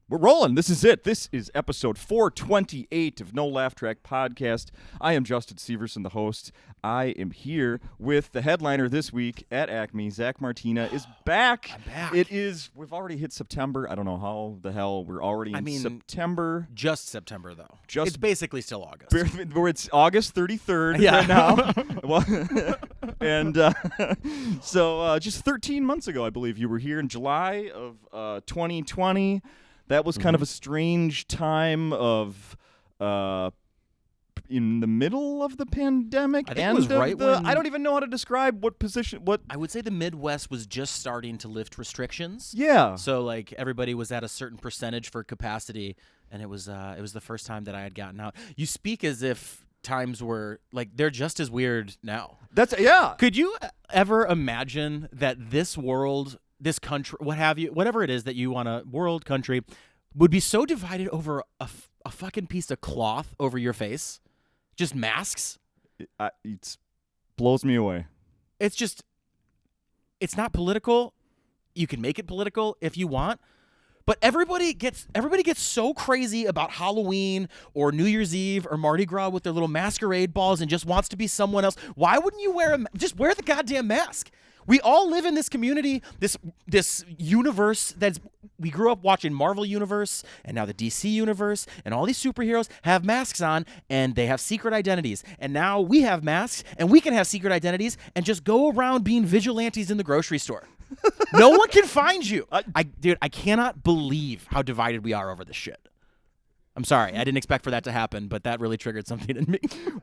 We're rolling. This is it. This is episode 428 of No Laugh Track Podcast. I am Justin Severson, the host. I am here with the headliner this week at Acme. Zach Martina is back. I'm back. We've already hit September. I don't know how the hell we're already in September. Just September, though. It's basically still August. It's August 33rd right now. And so just 13 months ago, I believe you were here in July of 2020. That was kind of a strange time of in the middle of the pandemic. I think it was right when... I don't even know how to describe what position. What I would say the Midwest was just starting to lift restrictions. Yeah. So like everybody was at a certain percentage for capacity, and it was the first time that I had gotten out. You speak as if times were like they're just as weird now. Yeah. Could you ever imagine that this world, this country, what have you, whatever it is that you want to, world, country, would be so divided over a fucking piece of cloth over your face? Just masks? It blows me away. It's not political. You can make it political if you want. But everybody gets so crazy about Halloween or New Year's Eve or Mardi Gras with their little masquerade balls and just wants to be someone else. Why wouldn't you just wear the goddamn mask? We all live in this community, this universe we grew up watching Marvel Universe and now the DC Universe, and all these superheroes have masks on and they have secret identities. And now we have masks and we can have secret identities and just go around being vigilantes in the grocery store. No one can find you. Dude, I cannot believe how divided we are over this shit. I'm sorry. I didn't expect for that to happen, but that really triggered something in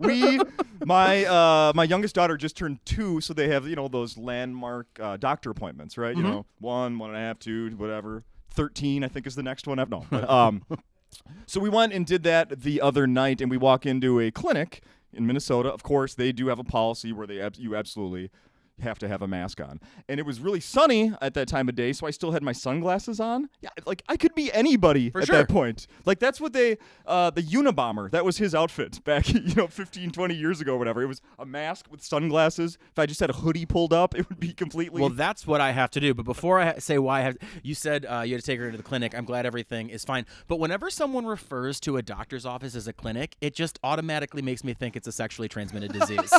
me. My youngest daughter just turned 2, so they have, those landmark doctor appointments, right? Mm-hmm. 1, 1.5, 2, whatever. 13, I think, is the next one. So we went and did that the other night, and we walk into a clinic in Minnesota. Of course, they do have a policy where you absolutely have to have a mask on. And it was really sunny at that time of day, so I still had my sunglasses on. Yeah, like I could be anybody at that point. Like that's what the Unabomber, that was his outfit back 15, 20 years ago or whatever. It was a mask with sunglasses. If I just had a hoodie pulled up, it would be completely... Well, that's what I have to do. But before I say why you said you had to take her to the clinic. I'm glad everything is fine. But whenever someone refers to a doctor's office as a clinic, it just automatically makes me think it's a sexually transmitted disease.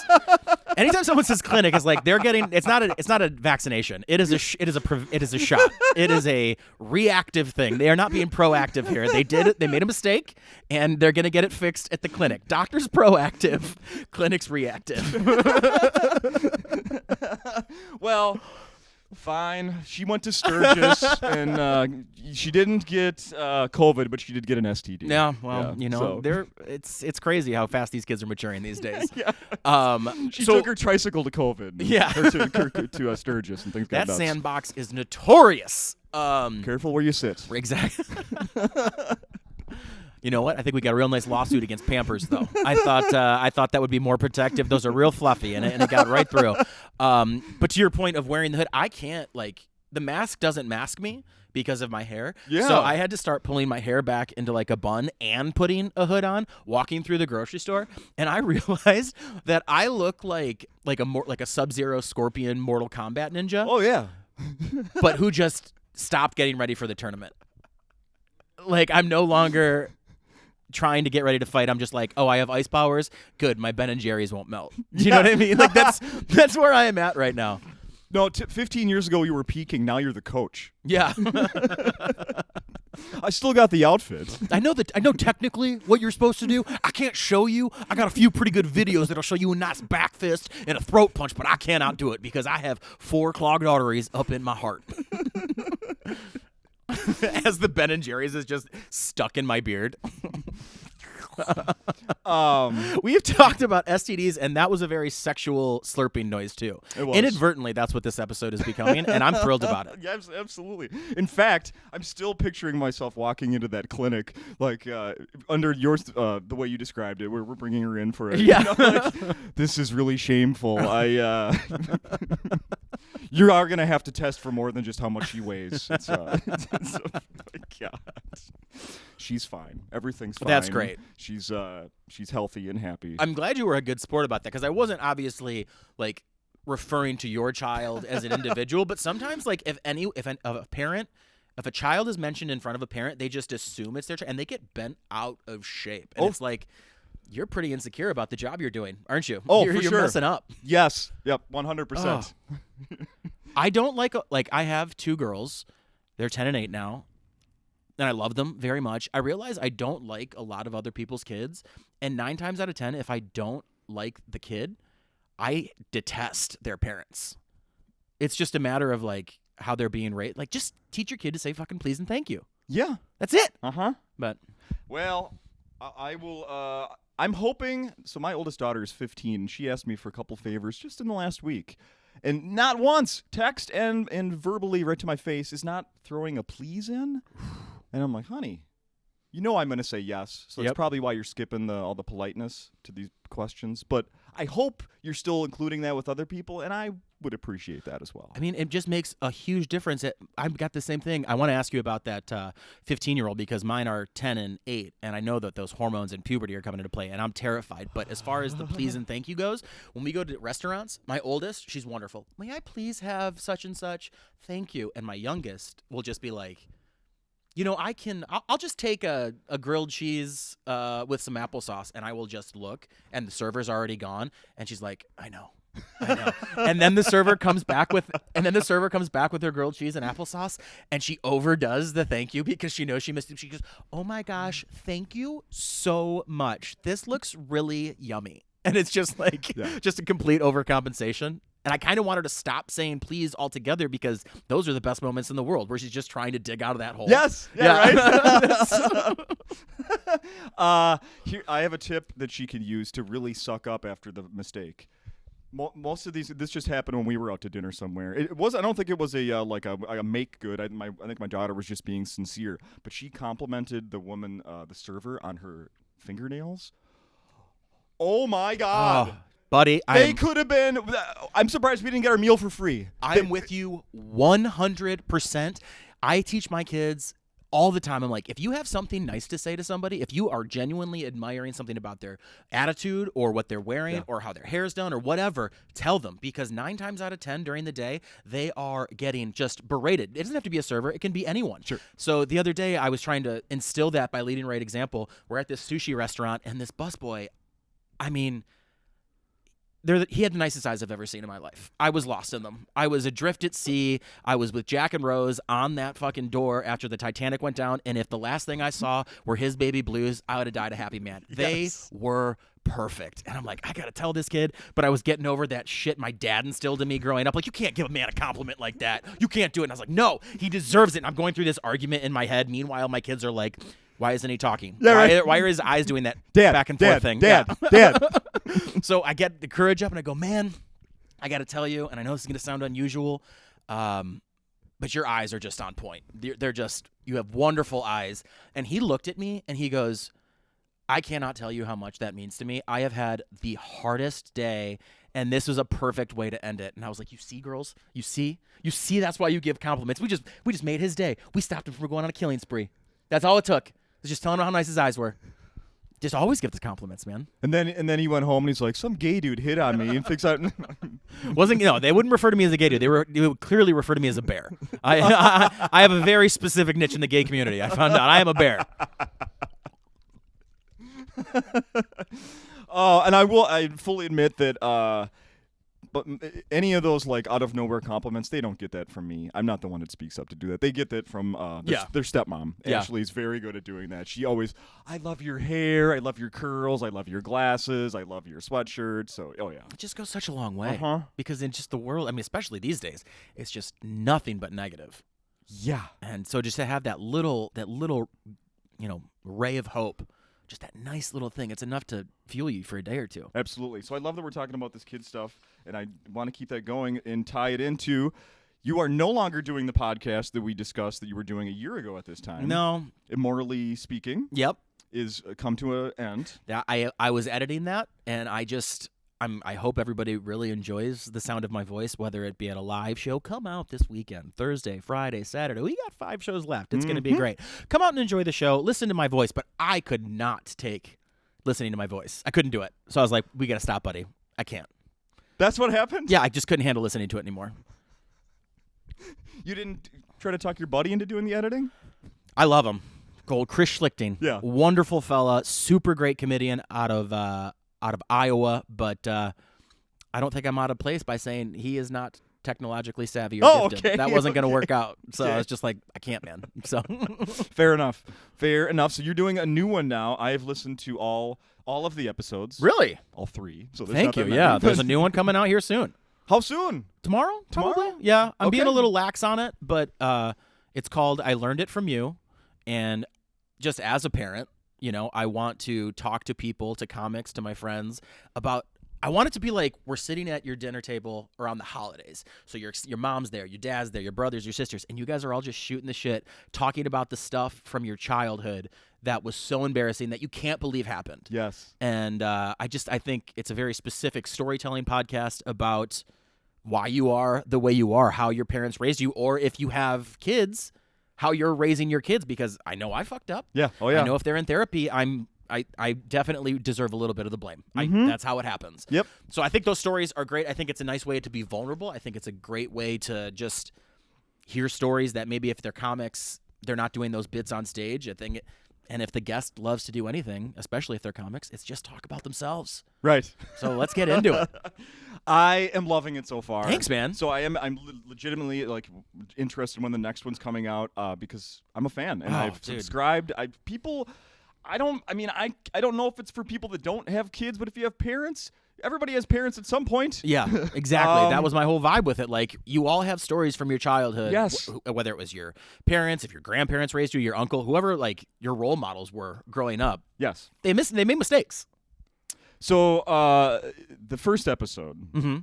Anytime someone says clinic, it's like they're getting. It's not a vaccination. It is a shot. It is a reactive thing. They are not being proactive here. They did it. They made a mistake, and they're gonna get it fixed at the clinic. Doctor's proactive, clinic's reactive. Well, fine. She went to Sturgis, and she didn't get COVID, but she did get an STD. Yeah, well, it's crazy how fast these kids are maturing these days. Yeah. She took her tricycle to COVID. Yeah. to Sturgis, and things got that nuts. sandbox is notorious. Careful where you sit. Exactly. You know what? I think we got a real nice lawsuit against Pampers, though. I thought that would be more protective. Those are real fluffy, and it got right through. But to your point of wearing the hood, I can't, the mask doesn't mask me because of my hair. Yeah. So I had to start pulling my hair back into like a bun and putting a hood on, walking through the grocery store, and I realized that I look like a Sub-Zero Scorpion Mortal Kombat ninja. Oh yeah. But who just stopped getting ready for the tournament. Like I'm no longer trying to get ready to fight. I'm just like, oh, I have ice powers. Good, my Ben and Jerry's won't melt. Do you know what I mean? Like that's where I am at right now. No, 15 years ago you were peaking. Now you're the coach. Yeah. I still got the outfit. I know technically what you're supposed to do. I can't show you. I got a few pretty good videos that'll show you a nice back fist and a throat punch, but I can't outdo it because I have 4 clogged arteries up in my heart. As the Ben and Jerry's is just stuck in my beard. We've talked about STDs, and that was a very sexual slurping noise too. It was. Inadvertently, that's what this episode is becoming, and I'm thrilled about it. Yeah, absolutely. In fact, I'm still picturing myself walking into that clinic, like under yours, the way you described it. We're bringing her in for it. Yeah. This is really shameful. You are gonna have to test for more than just how much she weighs. It's oh my God. She's fine. Everything's fine. That's great. She's healthy and happy. I'm glad you were a good sport about that because I wasn't obviously referring to your child as an individual, but sometimes if a parent If a child is mentioned in front of a parent, they just assume it's their child, and they get bent out of shape. And it's like, you're pretty insecure about the job you're doing, aren't you? Oh, you're sure. messing up. Yes. Yep. 100%. I don't like I have 2 girls. They're 10 and 8 now. And I love them very much. I realize I don't like a lot of other people's kids. And 9 times out of 10, if I don't like the kid, I detest their parents. It's just a matter of like how they're being raised. Like, just teach your kid to say fucking please and thank you. Yeah. That's it. But, well, I will, I'm hoping, so my oldest daughter is 15, and she asked me for a couple favors just in the last week. And not once, text and verbally right to my face, is not throwing a please in. And I'm like, honey, you know I'm going to say yes. So that's probably why you're skipping all the politeness to these questions. But I hope you're still including that with other people, and I would appreciate that as well. I mean, it just makes a huge difference. I've got the same thing. I want to ask you about that 15-year-old because mine are 10 and 8, and I know that those hormones and puberty are coming into play, and I'm terrified. But as far as the please and thank you goes, when we go to restaurants, my oldest, she's wonderful. May I please have such and such? Thank you. And my youngest will just be like, you know, I'll just take a grilled cheese with some applesauce, and I will just look, and the server's already gone, and she's like, I know. And then the server comes back with her grilled cheese and applesauce, and she overdoes the thank you because she knows she missed it. She goes, oh my gosh, thank you so much. This looks really yummy. And it's just like just a complete overcompensation. And I kind of want her to stop saying please altogether because those are the best moments in the world where she's just trying to dig out of that hole. Yes. Yeah. Right. Here, I have a tip that she could use to really suck up after the mistake. Most of this just happened when we were out to dinner somewhere. It was. I don't think it was a make good. I think my daughter was just being sincere. But she complimented the woman, the server, on her fingernails. Oh my God. Buddy, they could have been. I'm surprised we didn't get our meal for free. I'm with you 100%. I teach my kids all the time. I'm like, if you have something nice to say to somebody, if you are genuinely admiring something about their attitude or what they're wearing or how their hair's done or whatever, tell them. Because 9 times out of 10 during the day, they are getting just berated. It doesn't have to be a server. It can be anyone. Sure. So the other day, I was trying to instill that by leading right example. We're at this sushi restaurant, and this busboy, I mean, he had the nicest eyes I've ever seen in my life. I was lost in them. I was adrift at sea. I was with Jack and Rose on that fucking door after the Titanic went down, and if the last thing I saw were his baby blues, I would have died a happy man. They were perfect. And I'm like, I got to tell this kid, but I was getting over that shit my dad instilled in me growing up. Like, you can't give a man a compliment like that. You can't do it. And I was like, no, he deserves it. And I'm going through this argument in my head. Meanwhile, my kids are like, why isn't he talking? Yeah, why are his eyes doing that back and forth thing? Dad. So I get the courage up and I go, man, I got to tell you, and I know this is going to sound unusual, but your eyes are just on point. They're just, you have wonderful eyes. And he looked at me and he goes, I cannot tell you how much that means to me. I have had the hardest day, and this was a perfect way to end it. And I was like, you see, girls? You see? That's why you give compliments. We just made his day. We stopped him from going on a killing spree. That's all it took. It's just telling him how nice his eyes were. Just always give the compliments, man. And then he went home and he's like, some gay dude hit on me and thinks I they wouldn't refer to me as a gay dude. They would clearly refer to me as a bear. I have a very specific niche in the gay community. I found out I am a bear. And I fully admit that but any of those like out of nowhere compliments, they don't get that from me. I'm not the one that speaks up to do that. They get that from their stepmom. Ashley's very good at doing that. She always, I love your hair, I love your curls, I love your glasses, I love your sweatshirt. So, it just goes such a long way. Because in just the world, I mean, especially these days, it's just nothing but negative. Yeah. And so just to have that little, ray of hope. Just that nice little thing. It's enough to fuel you for a day or two. Absolutely. So I love that we're talking about this kid stuff, and I want to keep that going and tie it into you are no longer doing the podcast that we discussed that you were doing a year ago at this time. No. Immorally Speaking. Yep. Is come to an end. Yeah, I was editing that, and I hope everybody really enjoys the sound of my voice, whether it be at a live show. Come out this weekend, Thursday, Friday, Saturday. We got 5 shows left. It's going to be great. Come out and enjoy the show. Listen to my voice, but I could not take listening to my voice. I couldn't do it. So I was like, we got to stop, buddy. I can't. That's what happened? Yeah, I just couldn't handle listening to it anymore. You didn't Try to talk your buddy into doing the editing? I love him. Gold Chris Schlichting. Yeah. Wonderful fella, super great comedian out of Iowa, but I don't think I'm out of place by saying he is not technologically savvy or gifted. Okay. That wasn't going to work out. So Okay. I was just like, I can't, man. So Fair enough. So you're doing a new one now. I've listened to all of the episodes. Really? All 3. So there's Thank not that you. many. Yeah, there's a new one coming out here soon. How soon? Tomorrow? Tomorrow? Probably? Yeah. I'm being Okay. a little lax on it, but it's called I Learned It From You. And just as a parent, I want to talk to people, to comics, to my friends about I want it to be like we're sitting at your dinner table around the holidays. So your mom's there, your dad's there, your brothers, your sisters, and you guys are all just shooting the shit, talking about the stuff from your childhood that was so embarrassing that you can't believe happened. Yes. And I think it's a very specific storytelling podcast about why you are the way you are, how your parents raised you, or if you have kids, how you're raising your kids, because I know I fucked up. Yeah. Oh, yeah. I know if they're in therapy, I definitely deserve a little bit of the blame. That's how it happens. Yep. So I think those stories are great. I think it's a nice way to be vulnerable. I think it's a great way to just hear stories that maybe if they're comics, they're not doing those bits on stage. And if the guest loves to do anything, especially if they're comics, it's just talk about themselves. Right. So let's get into it. I am loving it so far. Thanks, man. So I'm legitimately interested when the next one's coming out because I'm a fan and I've subscribed. I don't know if it's for people that don't have kids, but if you have parents, everybody has parents at some point. Yeah, exactly. That was my whole vibe with it. Like, you all have stories from your childhood. Yes. Whether it was your parents, if your grandparents raised you, your uncle, whoever your role models were growing up. Yes. They made mistakes. So the first episode, Mm-hmm.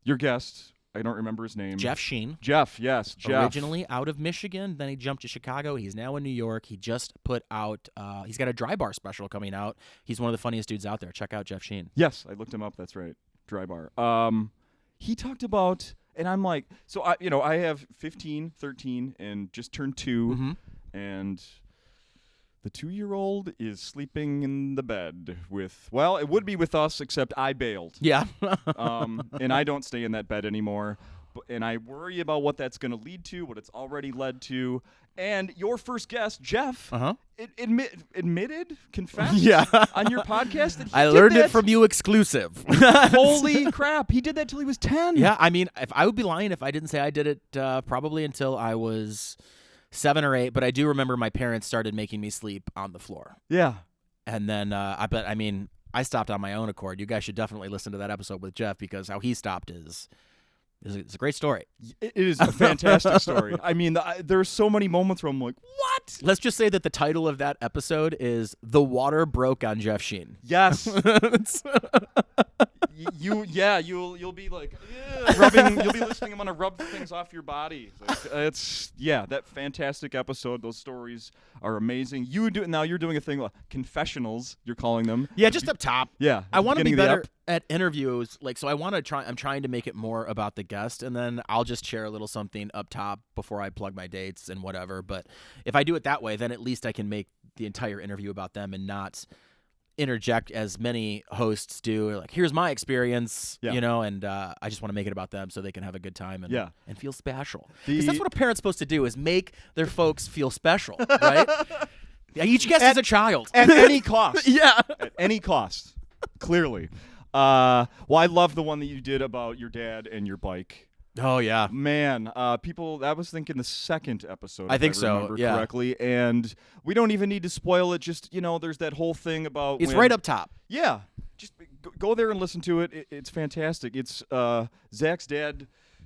your guest, I don't remember his name. Jeff Sheen. Jeff, yes. Jeff. Originally out of Michigan, then he jumped to Chicago. He's now in New York. He just put out, he's got a Dry Bar special coming out. He's one of the funniest dudes out there. Check out Jeff Sheen. Yes, I looked him up. That's right. Dry Bar. He talked about, and I'm like, so I have 15, 13, and just turned 2, Mm-hmm. and the 2-year-old is sleeping in the bed with, well, it would be with us, except I bailed. Yeah. And I don't stay in that bed anymore. And I worry about what that's going to lead to, what it's already led to. And your first guest, Jeff, confessed Yeah. on your podcast that he I did learned that. it from you exclusive. Holy crap. He did that till he was 10. Yeah, I mean, if I would be lying if I didn't say I did it probably until I was 7 or 8, but I do remember my parents started making me sleep on the floor. Yeah. And then I stopped on my own accord. You guys should definitely listen to that episode with Jeff, because how he stopped is it's a great story. It is a fantastic story. I mean, there's so many moments where I'm like, what? Let's just say that the title of that episode is "The Water Broke on Jeff Sheen." Yes. You'll be like rubbing. You'll be listening. I'm gonna rub things off your body. That fantastic episode. Those stories are amazing. You do now. You're doing a thing, confessionals. You're calling them. Yeah, just up top. Yeah, I want to be beginning of the better at interviews. So I want to try. I'm trying to make it more about the guest, and then I'll just share a little something up top before I plug my dates and whatever. But if I do it that way, then at least I can make the entire interview about them and not interject as many hosts do. Like, here's my experience, and I just want to make it about them so they can have a good time and feel special. Because that's what a parent's supposed to do, is make their folks feel special, right? Each guest is a child. At any cost. Yeah. At any cost. Clearly. Well, I love the one that you did about your dad and your bike. Oh, yeah. Man, people, I was thinking the second episode. I think if I so, remember yeah. correctly. And we don't even need to spoil it. Just, there's that whole thing about It's right up top. Yeah. Just go there and listen to it. It's fantastic. It's Zach's dad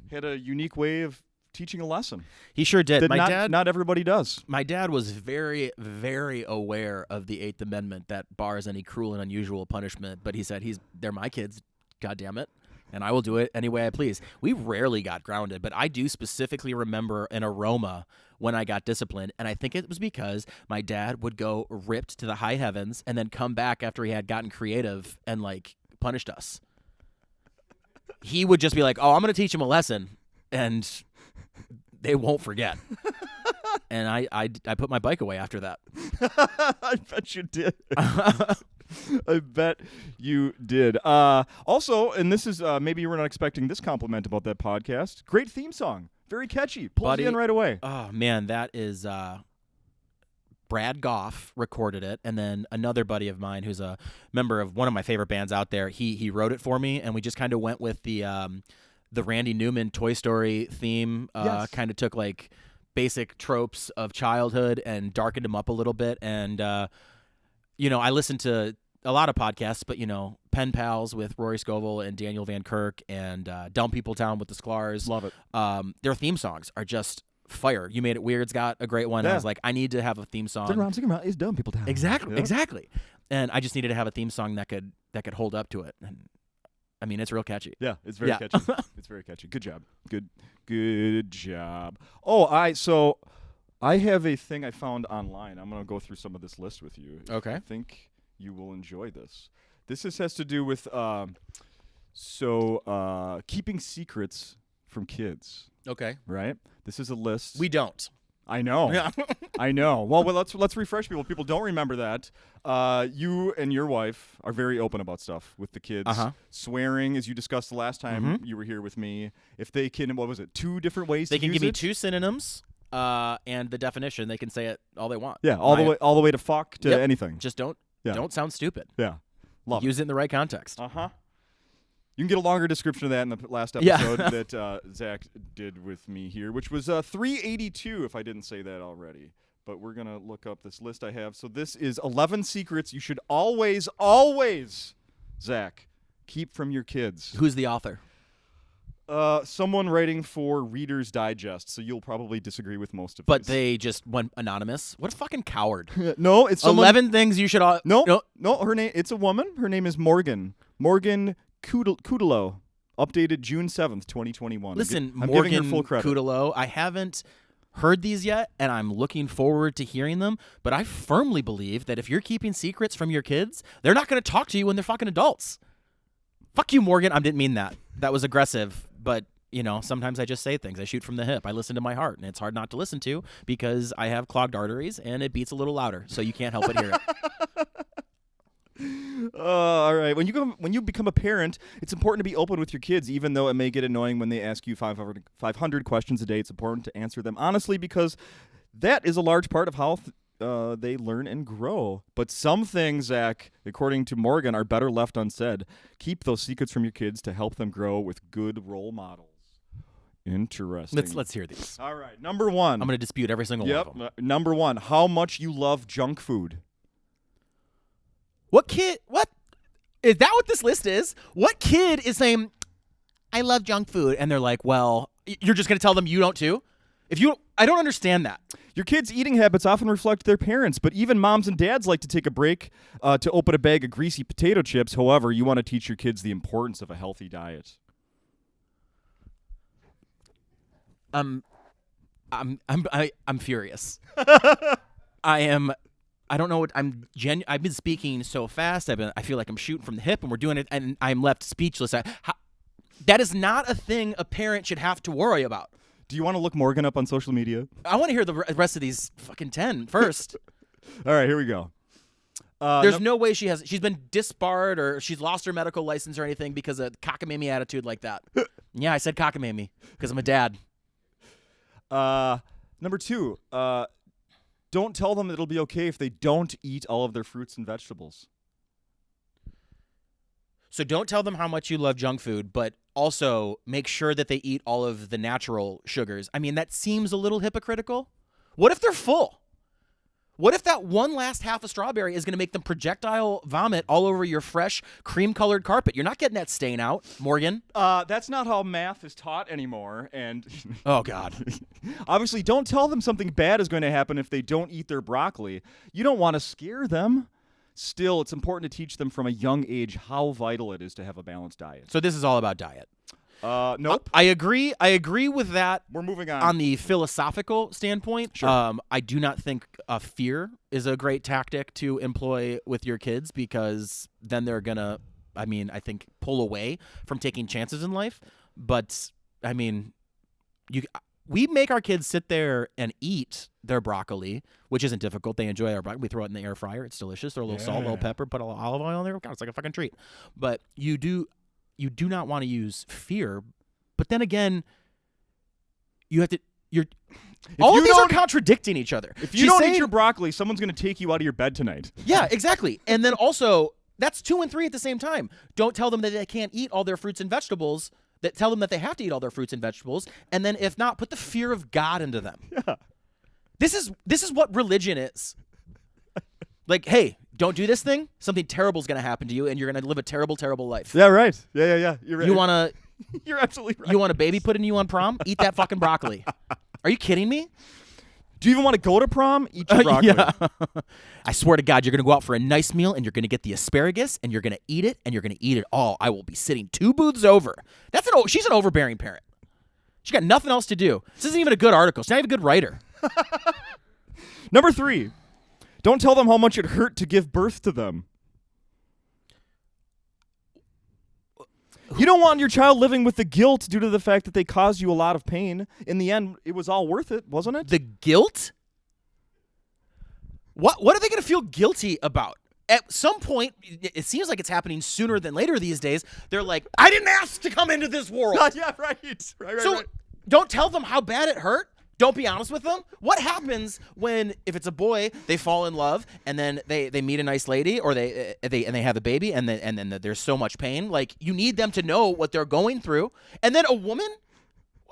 had a unique way of teaching a lesson. He sure did. That not everybody does. My dad was very, very aware of the 8th Amendment that bars any cruel and unusual punishment. But he said, they're my kids, God damn it. And I will do it any way I please. We rarely got grounded, but I do specifically remember an aroma when I got disciplined, and I think it was because my dad would go ripped to the high heavens and then come back after he had gotten creative and, punished us. He would just be like, oh, I'm going to teach him a lesson, and they won't forget. And I put my bike away after that. I bet you did. I bet you did. Also, and this is maybe you were not expecting this compliment about that podcast. Great theme song. Very catchy. Pulls Buddy, you in right away. Oh man, that is Brad Goff recorded it, and then another buddy of mine who's a member of one of my favorite bands out there, he wrote it for me, and we just kind of went with the Randy Newman Toy Story theme. Yes. Kind of took like basic tropes of childhood and darkened them up a little bit. And I listened to a lot of podcasts, but Pen Pals with Rory Scovel and Daniel Van Kirk, and Dumb People Town with the Sklar's. Love it. Their theme songs are just fire. You Made It Weird's got a great one. Yeah. I was like, I need to have a theme song. It's Dumb People Town. Exactly. And I just needed to have a theme song that could hold up to it. And I mean, it's real catchy. Yeah, it's very catchy. It's very catchy. Good job. Good job. Oh, I have a thing I found online. I'm going to go through some of this list with you. Okay. I think you will enjoy this. This has to do with keeping secrets from kids. Okay. Right? This is a list. We don't. I know. Yeah. I know. Well, let's refresh people. People don't remember that. You and your wife are very open about stuff with the kids. Uh-huh. Swearing, as you discussed the last time you were here with me. If they can, what was it? 2 different ways They to can use give me it? 2 synonyms and the definition. They can say it all they want. Yeah, all the way to fuck to Yep. anything. Just don't sound stupid. Yeah. Love Use it in the right context. Uh-huh. You can get a longer description of that in the last Yeah. episode that Zach did with me here, which was 382, if I didn't say that already. But we're going to look up this list I have. So this is 11 secrets you should always, Zach, keep from your kids. Who's the author? Someone writing for Reader's Digest, so you'll probably disagree with most of But these. they just went anonymous. What a fucking coward. No, it's someone. 11 things you should all... No, her name. It's a woman. Her name is Morgan Kudalow, updated June 7th, 2021. Listen, I'm Morgan giving her full credit. Kudalow, I haven't heard these yet, and I'm looking forward to hearing them, but I firmly believe that if you're keeping secrets from your kids, they're not going to talk to you when they're fucking adults. Fuck you, Morgan. I didn't mean that. That was aggressive, but, sometimes I just say things. I shoot from the hip. I listen to my heart, and it's hard not to listen to because I have clogged arteries, and it beats a little louder, so you can't help but hear it. All right. When you become a parent, it's important to be open with your kids, even though it may get annoying when they ask you 500 questions a day. It's important to answer them honestly because that is a large part of how they learn and grow. But some things, Zach, according to Morgan, are better left unsaid. Keep those secrets from your kids to help them grow with good role models. Interesting. Let's hear these. All right. Number 1. I'm going to dispute every single one of them. Number 1. How much you love junk food. What kid? What? Is that what this list is? What kid is saying, I love junk food? And they're like, well, you're just going to tell them you don't too? I don't understand that. Your kids' eating habits often reflect their parents, but even moms and dads like to take a break to open a bag of greasy potato chips. However, you want to teach your kids the importance of a healthy diet. I'm furious. I don't know what I've been speaking so fast. I feel like I'm shooting from the hip, and we're doing it, and I'm left speechless. That is not a thing a parent should have to worry about. Do you want to look Morgan up on social media? I want to hear the rest of these fucking 10 first. All right, here we go. There's no way she's been disbarred or she's lost her medical license or anything because of cockamamie attitude like that. Yeah, I said cockamamie because I'm a dad. Number 2. Don't tell them it'll be okay if they don't eat all of their fruits and vegetables. So don't tell them how much you love junk food, but also make sure that they eat all of the natural sugars. I mean, that seems a little hypocritical. What if they're full? What if that one last half of strawberry is going to make them projectile vomit all over your fresh cream-colored carpet? You're not getting that stain out, Morgan. That's not how math is taught anymore. And oh, God. Obviously, don't tell them something bad is going to happen if they don't eat their broccoli. You don't want to scare them. Still, it's important to teach them from a young age how vital it is to have a balanced diet. So this is all about diet. Nope. I agree with that. We're moving on. On the philosophical standpoint, Sure. I do not think fear is a great tactic to employ with your kids because then they're going to, I think, pull away from taking chances in life. But, we make our kids sit there and eat their broccoli, which isn't difficult. They enjoy our broccoli. We throw it in the air fryer. It's delicious. Throw a little salt, a little pepper, put a little olive oil in there. God, it's like a fucking treat. But you do not want to use fear. But then again, you have to. You're. If All you of these are don't- contradicting each other. If you She's don't saying, eat your broccoli, someone's going to take you out of your bed tonight. Yeah, exactly. And then also, that's 2 and 3 at the same time. Don't tell them that they can't eat all their fruits and vegetables. That tell them that they have to eat all their fruits and vegetables. And then if not, put the fear of God into them. Yeah. This is what religion is. Like, hey, don't do this thing. Something terrible is going to happen to you, and you're going to live a terrible, terrible life. Yeah, right. Yeah. You're right. You want to You're absolutely right. You want a baby put in you on prom? Eat that fucking broccoli. Are you kidding me? Do you even want to go to prom? Eat your broccoli. Yeah. I swear to God, you're going to go out for a nice meal, and you're going to get the asparagus, and you're going to eat it, and you're going to eat it all. I will be sitting 2 booths over. She's an overbearing parent. She got nothing else to do. This isn't even a good article. She's not even a good writer. Number 3, don't tell them how much it hurt to give birth to them. You don't want your child living with the guilt due to the fact that they caused you a lot of pain. In the end, it was all worth it, wasn't it? The guilt? What are they going to feel guilty about? At some point, it seems like it's happening sooner than later these days. They're like, I didn't ask to come into this world. Yeah, right. So don't tell them how bad it hurt. Don't be honest with them. What happens when, if it's a boy, they fall in love and then they meet a nice lady, or they have a baby, and then there's so much pain. Like, you need them to know what they're going through. And then a woman,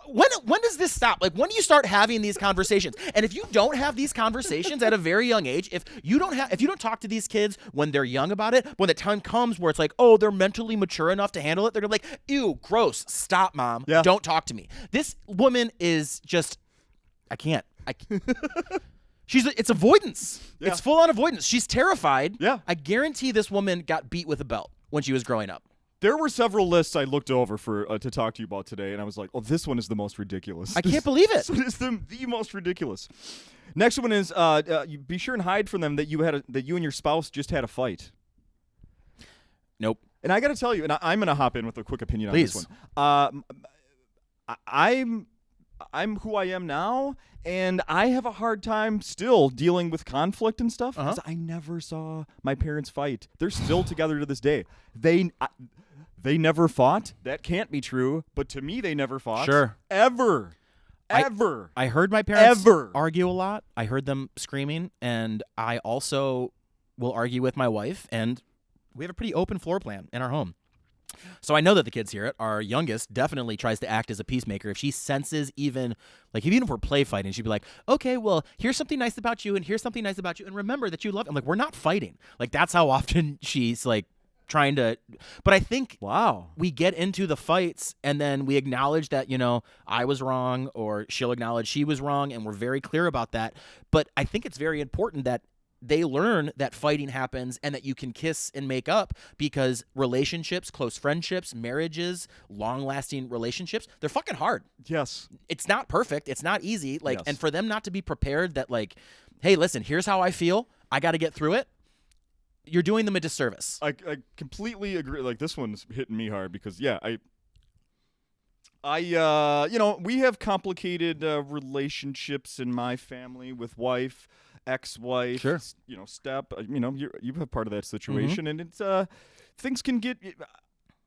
when does this stop? Like, when do you start having these conversations? And if you don't have these conversations at a very young age, if you don't talk to these kids when they're young about it, when the time comes where it's like, oh, they're mentally mature enough to handle it, they're gonna be like, ew, gross, stop, mom, Yeah. don't talk to me. This woman is just. I can't. It's avoidance. Yeah. It's full on avoidance. She's terrified. Yeah. I guarantee this woman got beat with a belt when she was growing up. There were several lists I looked over for to talk to you about today, and I was like, oh, this one is the most ridiculous. I can't believe it. This one is the most ridiculous. Next one is you be sure and hide from them that you and your spouse just had a fight. Nope. And I got to tell you, and I'm going to hop in with a quick opinion Please. on this one. I'm who I am now, and I have a hard time still dealing with conflict and stuff because I never saw my parents fight. They're still together to this day. They never fought. That can't be true, but to me, they never fought. Sure. Ever. I heard my parents Ever. argue a lot. I heard them screaming, and I also will argue with my wife, and we have a pretty open floor plan in our home. So I know that the kids hear it. Our youngest definitely tries to act as a peacemaker. If she senses even if we're play fighting, she'd be like, okay, well, here's something nice about you, and here's something nice about you, and remember that you love. I'm like, we're not fighting. Like, that's how often she's like trying to. But I think we get into the fights, and then we acknowledge that, I was wrong, or she'll acknowledge she was wrong, and we're very clear about that. But I think it's very important that they learn that fighting happens and that you can kiss and make up, because relationships, close friendships, marriages, long-lasting relationships, they're fucking hard. Yes. It's not perfect. It's not easy. Yes. And for them not to be prepared that, like, hey, listen, here's how I feel. I got to get through it. You're doing them a disservice. I completely agree. Like, this one's hitting me hard because, we have complicated relationships in my family with wife, ex-wife, Sure. Step. You have part of that situation, and it's things can get.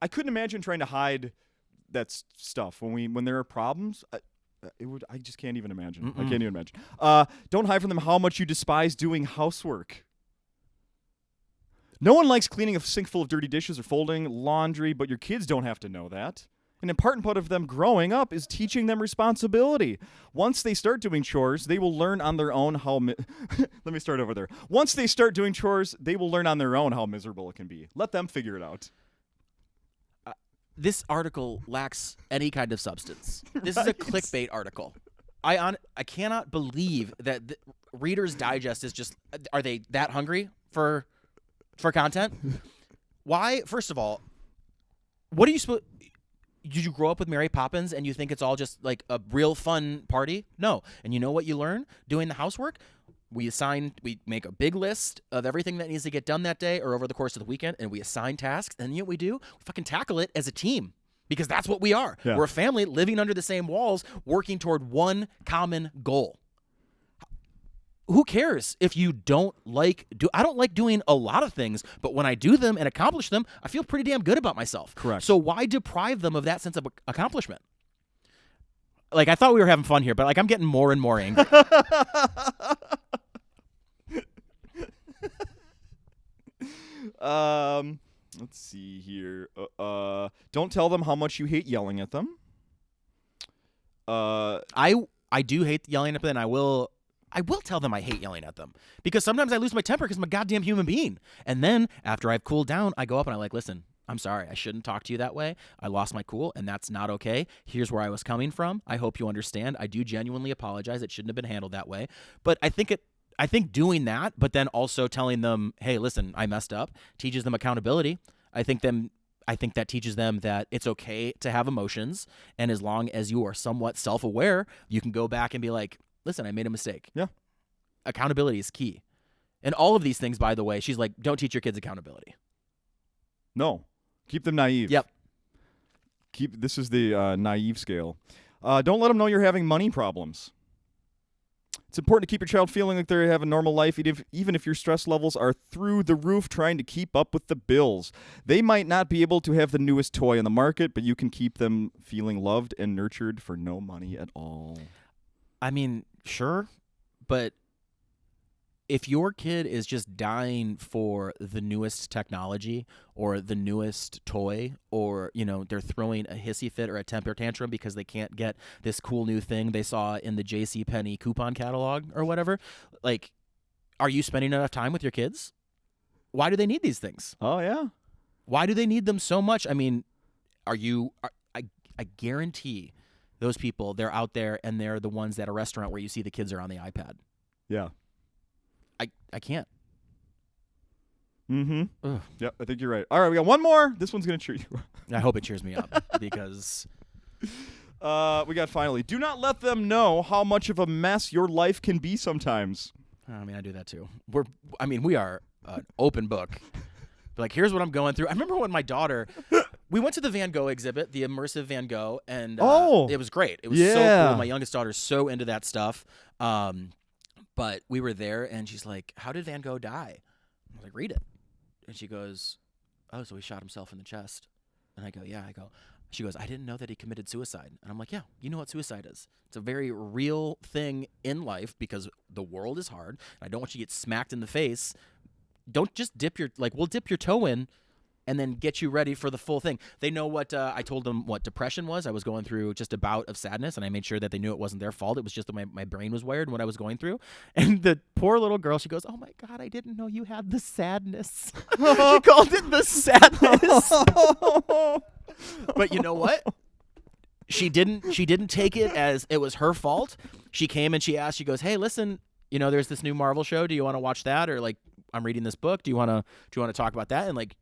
I couldn't imagine trying to hide that stuff when there are problems. I just can't even imagine. I can't even imagine. Don't hide from them how much you despise doing housework. No one likes cleaning a sink full of dirty dishes or folding laundry, but your kids don't have to know that. An important part of them growing up is teaching them responsibility. Once they start doing chores, they will learn on their own how... Let me start over there. Once they start doing chores, they will learn on their own how miserable it can be. Let them figure it out. This article lacks any kind of substance. This is a clickbait article. I cannot believe that Reader's Digest is just... Are they that hungry for content? Why? First of all, what are you supposed... Did you grow up with Mary Poppins and you think it's all just like a real fun party? No. And you know what you learn doing the housework? We make a big list of everything that needs to get done that day or over the course of the weekend, and we assign tasks. And you know what we do? We fucking tackle it as a team, because that's what we are. Yeah. We're a family living under the same walls, working toward one common goal. Who cares if you don't I don't like doing a lot of things, but when I do them and accomplish them, I feel pretty damn good about myself. Correct. So why deprive them of that sense of accomplishment? Like, I thought we were having fun here, but like I'm getting more and more angry. Let's see here. Don't tell them how much you hate yelling at them. I do hate yelling at them, and I will tell them I hate yelling at them because sometimes I lose my temper because I'm a goddamn human being. And then after I've cooled down, I go up and I like, listen, I'm sorry. I shouldn't talk to you that way. I lost my cool, and that's not okay. Here's where I was coming from. I hope you understand. I do genuinely apologize. It shouldn't have been handled that way. But I think doing that, but then also telling them, hey, listen, I messed up, teaches them accountability. I think that teaches them that it's okay to have emotions, and as long as you are somewhat self-aware, you can go back and be like, listen, I made a mistake. Yeah. Accountability is key. And all of these things, by the way, she's like, don't teach your kids accountability. No. Keep them naive. Yep. This is the naive scale. Don't let them know you're having money problems. It's important to keep your child feeling like they have a normal life, even if your stress levels are through the roof trying to keep up with the bills. They might not be able to have the newest toy on the market, but you can keep them feeling loved and nurtured for no money at all. I mean, sure, but if your kid is just dying for the newest technology or the newest toy, or, you know, they're throwing a hissy fit or a temper tantrum because they can't get this cool new thing they saw in the JCPenney coupon catalog or whatever, like, are you spending enough time with your kids? Why do they need these things? Oh, yeah. Why do they need them so much? I mean, I guarantee those people, they're out there and they're the ones at a restaurant where you see the kids are on the iPad. Yeah. I can't. Mm-hmm. Ugh. Yep, I think you're right. All right, we got one more. This one's going to cheer you up. I hope it cheers me up because... we got finally, do not let them know how much of a mess your life can be sometimes. I mean, I do that too. We are an open book. Like, here's what I'm going through. I remember when my daughter... We went to the Van Gogh exhibit, the immersive Van Gogh, and it was great. It was so cool. My youngest daughter's so into that stuff. But we were there, and she's like, how did Van Gogh die? I was like, read it. And she goes, oh, so he shot himself in the chest. And I go, yeah. She goes, I didn't know that he committed suicide. And I'm like, yeah, you know what suicide is. It's a very real thing in life because the world is hard. I don't want you to get smacked in the face. Don't just we'll dip your toe in and then get you ready for the full thing. They know what, I told them what depression was. I was going through just a bout of sadness, and I made sure that they knew it wasn't their fault. It was just that my brain was wired and what I was going through. And the poor little girl, she goes, oh my God, I didn't know you had the sadness. She called it the sadness. But you know what? She didn't take it as it was her fault. She came and she asked, she goes, hey, listen, you know, there's this new Marvel show. Do you want to watch that? Or like, I'm reading this book. Do you want to talk about that? And like,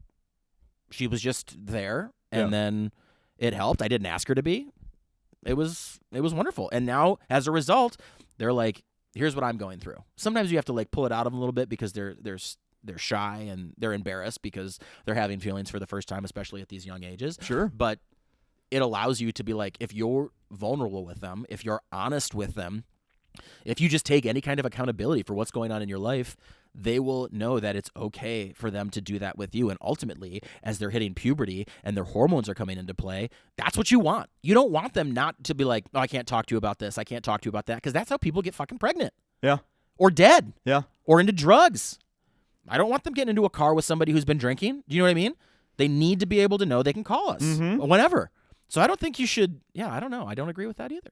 she was just there, and then it helped. I didn't ask her to be. It was wonderful. And now, as a result, they're like, here's what I'm going through. Sometimes you have to like pull it out of them a little bit because they're shy and they're embarrassed because they're having feelings for the first time, especially at these young ages. Sure. But it allows you to be like, if you're vulnerable with them, if you're honest with them, if you just take any kind of accountability for what's going on in your life, they will know that it's okay for them to do that with you. And ultimately, as they're hitting puberty and their hormones are coming into play, that's what you want. You don't want them not to be like, oh, I can't talk to you about this. I can't talk to you about that. Because that's how people get fucking pregnant. Yeah. Or dead. Yeah. Or into drugs. I don't want them getting into a car with somebody who's been drinking. Do you know what I mean? They need to be able to know they can call us whenever. So I don't think you should. Yeah, I don't know. I don't agree with that either.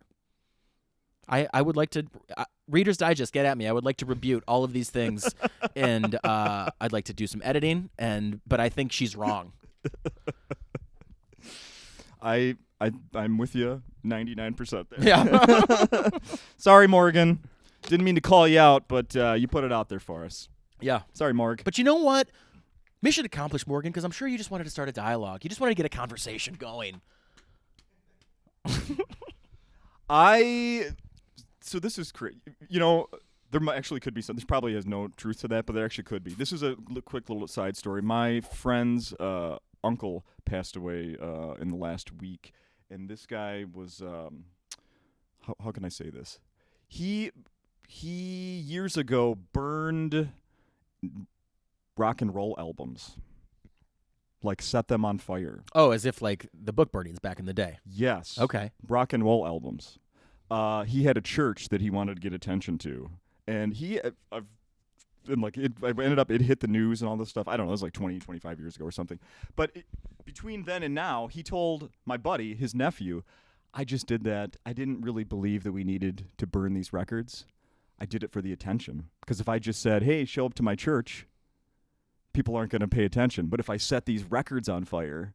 I would like to, Reader's Digest, get at me. I would like to rebuke all of these things, and I'd like to do some editing. But I think she's wrong. I'm with you 99% there. Yeah. Sorry, Morgan. Didn't mean to call you out, but you put it out there for us. Yeah. Sorry, Morg. But you know what? Mission accomplished, Morgan, because I'm sure you just wanted to start a dialogue. You just wanted to get a conversation going. So this is crazy. You know, there actually could be some. This probably has no truth to that, but there actually could be. This is a quick little side story. My friend's uncle passed away in the last week, and this guy was how can I say this? He years ago burned rock and roll albums, like set them on fire. Oh, as if like the book burnings back in the day. Yes. Okay. Rock and roll albums. he had a church that he wanted to get attention to, and it hit the news and all this stuff. I don't know, it was like 20, 25 years ago or something. But between then and now, he told my buddy, his nephew, I just did that. I didn't really believe that we needed to burn these records. I did it for the attention. Because if I just said, hey, show up to my church, people aren't going to pay attention. But if I set these records on fire,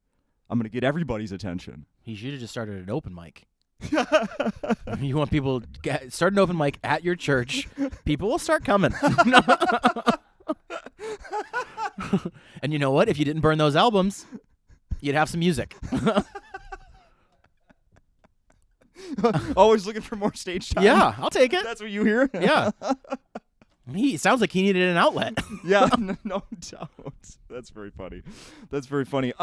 I'm going to get everybody's attention. He should have just started an open mic. You want people to start an open mic at your church, people will start coming. And you know what? If you didn't burn those albums, you'd have some music. Always looking for more stage time. Yeah, I'll take it. That's what you hear? Yeah. It sounds like he needed an outlet. Yeah, no doubt. That's very funny. That's very funny.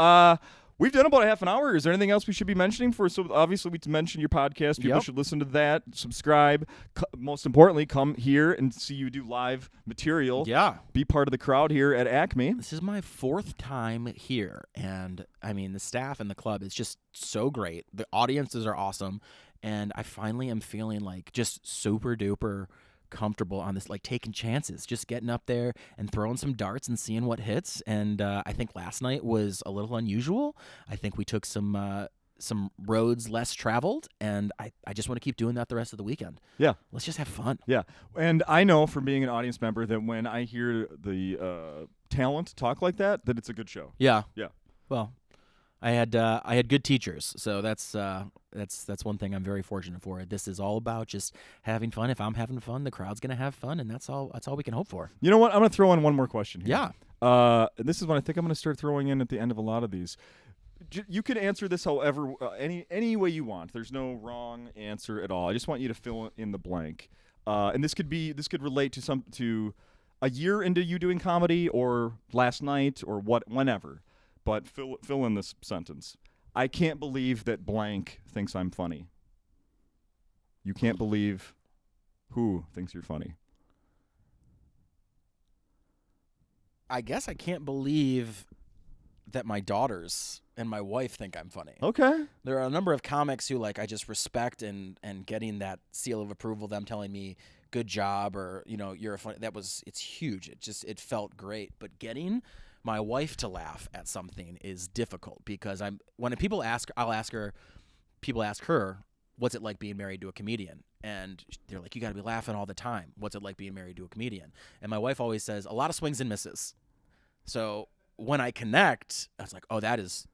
We've done about a half an hour. Is there anything else we should be mentioning? So obviously we mentioned your podcast. People should listen to that, subscribe. Most importantly, come here and see you do live material. Yeah. Be part of the crowd here at Acme. This is my 4th time here, and I mean the staff and the club is just so great. The audiences are awesome, and I finally am feeling like just super duper comfortable on this, like taking chances, just getting up there and throwing some darts and seeing what hits. And I think last night was a little unusual. I think we took some roads less traveled, and I just want to keep doing that the rest of the weekend. Yeah. Let's just have fun. Yeah. And I know from being an audience member that when I hear the talent talk like that it's a good show. Yeah. Yeah. Well, I had good teachers, so that's one thing I'm very fortunate for. This is all about just having fun. If I'm having fun, the crowd's gonna have fun, and that's all we can hope for. You know what? I'm gonna throw in one more question here. Yeah. This is what I think I'm gonna start throwing in at the end of a lot of these. You can answer this however any way you want. There's no wrong answer at all. I just want you to fill in the blank. And this could relate to a year into you doing comedy, or last night, or whenever. But fill in this sentence. I can't believe that blank thinks I'm funny. You can't believe who thinks you're funny. I guess I can't believe that my daughters and my wife think I'm funny. Okay. There are a number of comics who I just respect, and getting that seal of approval, them telling me good job, or you're a funny, it's huge. It felt great. But getting my wife to laugh at something is difficult, because when people ask her, what's it like being married to a comedian? And they're like, you got to be laughing all the time. What's it like being married to a comedian? And my wife always says, a lot of swings and misses. So when I connect, I was like, oh, that is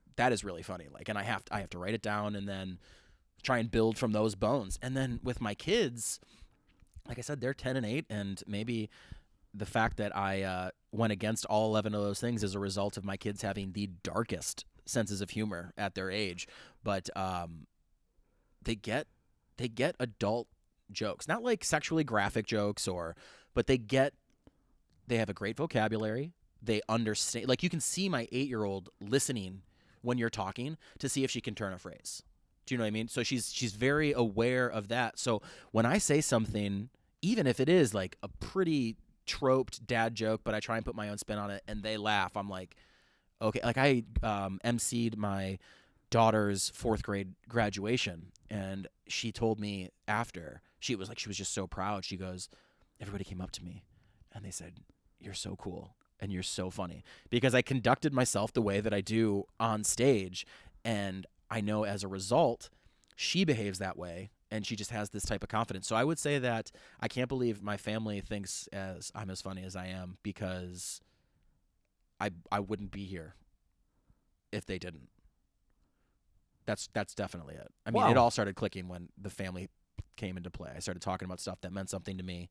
really funny. And I have to write it down and then try and build from those bones. And then with my kids, like I said, they're 10 and 8, and maybe the fact that I went against all 11 of those things is a result of my kids having the darkest senses of humor at their age. But they get adult jokes, not like sexually graphic jokes, but they have a great vocabulary. They understand. You can see my 8-year-old listening when you're talking to see if she can turn a phrase. Do you know what I mean? So she's very aware of that. So when I say something, even if it is like a pretty troped dad joke, but I try and put my own spin on it and they laugh, I'm like, okay. I emceed my daughter's 4th grade graduation, and she told me after, she was just so proud. She goes, everybody came up to me and they said, you're so cool and you're so funny, because I conducted myself the way that I do on stage, and I know as a result she behaves that way, and she just has this type of confidence. So I would say that I can't believe my family thinks I'm as funny as I am, because I wouldn't be here if they didn't. That's definitely it. I mean, Wow. It all started clicking when the family came into play. I started talking about stuff that meant something to me.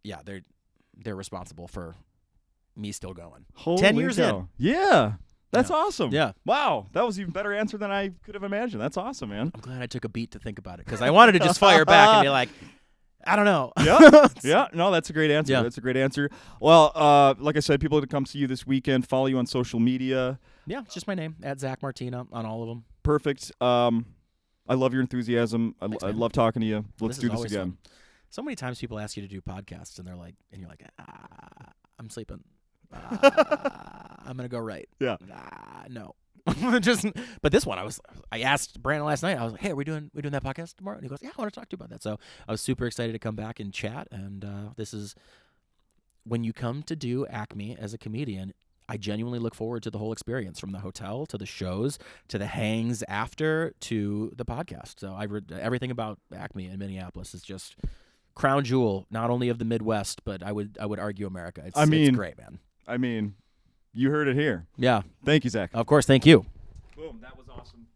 Yeah, they're responsible for me still going. Holy 10 years cow. in. Yeah. That's Yeah. awesome. Yeah. Wow. That was even better answer than I could have imagined. That's awesome, man. I'm glad I took a beat to think about it, because I wanted to just fire back and be like, I don't know. Yeah. Yeah. No, that's a great answer. Yeah. That's a great answer. Well, like I said, people to come see you this weekend, follow you on social media. Yeah, it's just my name, at Zach Martina, on all of them. Perfect. I love your enthusiasm. Thanks, I man. love talking to you. Let's do is this always again. fun. So many times people ask you to do podcasts, and you're like, I'm sleeping. I'm gonna go right. Yeah. No. But this one, I asked Brandon last night. I was like, "Hey, are we doing that podcast tomorrow?" And he goes, "Yeah, I want to talk to you about that." So I was super excited to come back and chat. And this is when you come to do Acme as a comedian. I genuinely look forward to the whole experience, from the hotel to the shows to the hangs after to the podcast. So everything about Acme in Minneapolis is just crown jewel, not only of the Midwest, but I would argue America. It's great, man. I mean, you heard it here. Yeah. Thank you, Zach. Of course. Thank you. Boom. That was awesome.